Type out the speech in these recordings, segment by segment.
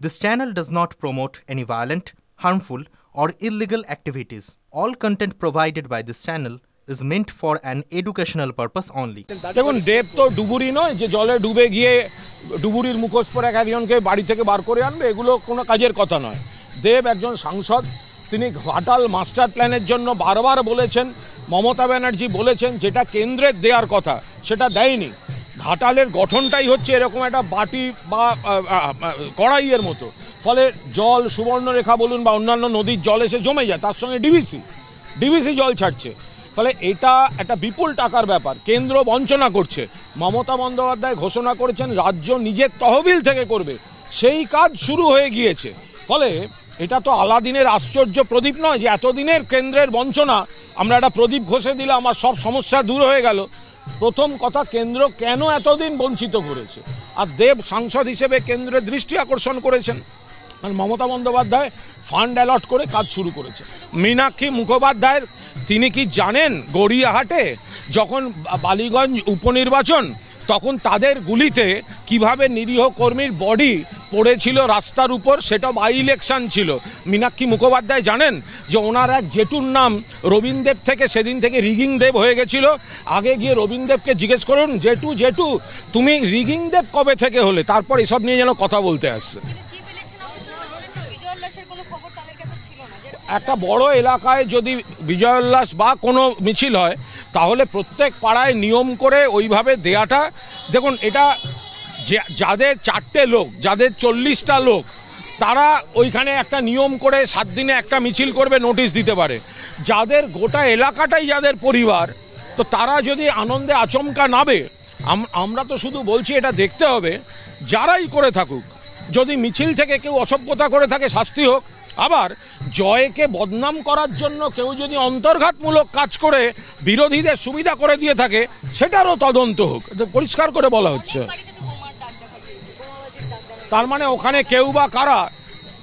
This channel does not promote any violent, harmful, or illegal activities. All content provided by this channel is meant for an educational purpose only. দেখুন দেব তো ডুবুরি নয় যে জলে ডুবে গিয়ে ডুবুরির মুখোশ পরে একজনকে বাড়ি থেকে বার করে আনবে, এগুলো কোনো কাজের কথা নয়। দেব একজন সাংসদ, তিনি ঘাটাল মাস্টার প্ল্যানের জন্য বারবার বলেছেন, মমতা ব্যানার্জি বলেছেন যেটা কেন্দ্রের দেওয়ার কথা সেটা দেয়নি। ঘাটালের গঠনটাই হচ্ছে এরকম একটা বাটি বা কড়াইয়ের মতো, ফলে জল সুবর্ণরেখা বলুন বা অন্যান্য নদীর জল এসে জমে যায়, তার সঙ্গে ডিভিসি জল ছাড়ছে, ফলে এটা একটা বিপুল টাকার ব্যাপার। কেন্দ্র বঞ্চনা করছে। মমতা বন্দ্যোপাধ্যায় ঘোষণা করেছেন রাজ্য নিজের তহবিল থেকে করবে, সেই কাজ শুরু হয়ে গিয়েছে। ফলে এটা তো আলাদিনের আশ্চর্য প্রদীপ নয় যে এতদিনের কেন্দ্রের বঞ্চনা আমরা একটা প্রদীপ ঘষে দিলাম আর সব সমস্যা দূর হয়ে গেল। প্রথম কথা, কেন্দ্র কেন এতদিন বঞ্চিত করেছে, আর দেব সাংসদ হিসেবে কেন্দ্রের দৃষ্টি আকর্ষণ করেছেন। আর মমতা বন্দ্যোপাধ্যায় ফান্ড অ্যালট করে কাজ শুরু করেছে। মীনাক্ষী মুখোপাধ্যায়ের, তিনি কি জানেন গড়িয়াহাটে যখন বালিগঞ্জ উপনির্বাচন, তখন তাদের গুলিতে কিভাবে নিরীহ কর্মীর বডি পড়েছিল রাস্তার উপর, সেটা বাই ইলেকশন ছিল। মীনাক্ষী মুখোপাধ্যায় জানেন যে ওনার এক জেঠুর নাম রবীন্দ্র দেব থেকে সেদিন থেকে রিগিং দেব হয়ে গেছিল। আগে গিয়ে রবীন্দ্র দেবকে জিজ্ঞেস করুন, জেঠু তুমি রিগিং দেব কবে থেকে হলে, তারপর এসব নিয়ে যেন কথা বলতে আসছে। একটা বড় এলাকায় যদি বিজয় উল্লাস বা কোনো মিছিল হয় তাহলে প্রত্যেক পাড়ায় নিয়ম করে ওইভাবে দেয়াটা, দেখুন এটা যাদের 4টে লোক, যাদের 40টা লোক, তারা ওইখানে একটা নিয়ম করে 7 দিনে একটা মিছিল করবে, নোটিশ দিতে পারে। যাদের গোটা এলাকাটাই যাদের পরিবার, তো তারা যদি আনন্দে আচমকা নাবে, আমরা তো শুধু বলছি এটা দেখতে হবে যারাই করে থাকুক, যদি মিছিল থেকে কেউ অসভ্যতা করে থাকে শাস্তি হোক। আবার জয়কে বদনাম করার জন্য কেউ যদি অন্তর্ঘাতমূলক কাজ করে বিরোধীদের সুবিধা করে দিয়ে থাকে, সেটারও তদন্ত হোক, পরিষ্কার করে বলা হচ্ছে। তার মানে ওখানে কেউ বা কারা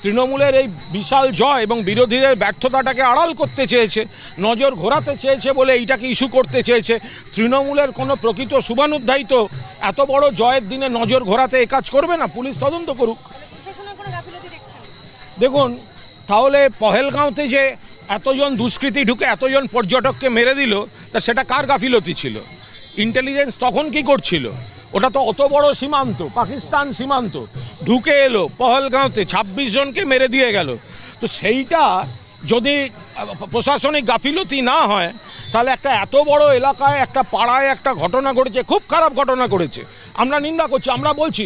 তৃণমূলের এই বিশাল জয় এবং বিরোধীদের ব্যর্থতাটাকে আড়াল করতে চেয়েছে, নজর ঘোরাতে চেয়েছে বলে এইটাকে ইস্যু করতে চেয়েছে। তৃণমূলের কোনো প্রকৃত শুভানুধ্যায়ী তো এত বড় জয়ের দিনে নজর ঘোরাতে এই কাজ করবে না, পুলিশ তদন্ত করুক। দেখুন, তাহলে পহেলগাঁওতে যে এতজন দুষ্কৃতী ঢুকে এতজন পর্যটককে মেরে দিল, তা সেটা কার গাফিলতি ছিল? ইন্টেলিজেন্স তখন কি করছিল? ওটা তো অত বড় সীমান্ত, পাকিস্তান সীমান্ত, ঢুকে এলো পহেলগাঁওতে 26 জনকে মেরে দিয়ে গেল। তো সেইটা যদি প্রশাসনিক গাফিলতি না হয়, তাহলে একটা এত বড় এলাকায় একটা পাড়ায় একটা ঘটনা ঘটেছে, খুব খারাপ ঘটনা করেছে, আমরা নিন্দা করছি। আমরা বলছি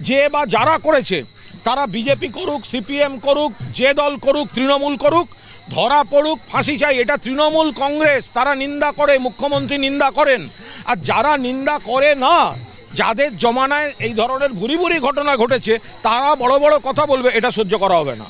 যে বা যারা করেছে তারা বিজেপি করুক, সিপিএম করুক, যে দল করুক, তৃণমূল করুক, ধরা পড়ুক, ফাঁসি চাই। এটা তৃণমূল কংগ্রেস, তারা নিন্দা করে, মুখ্যমন্ত্রী নিন্দা করেন। আর যারা নিন্দা করে না, যাদের জমানায় এই ধরনের ভুরি ভুরি ঘটনা ঘটেছে, তারা বড় বড় কথা বলবে, এটা সহ্য করা হবে না।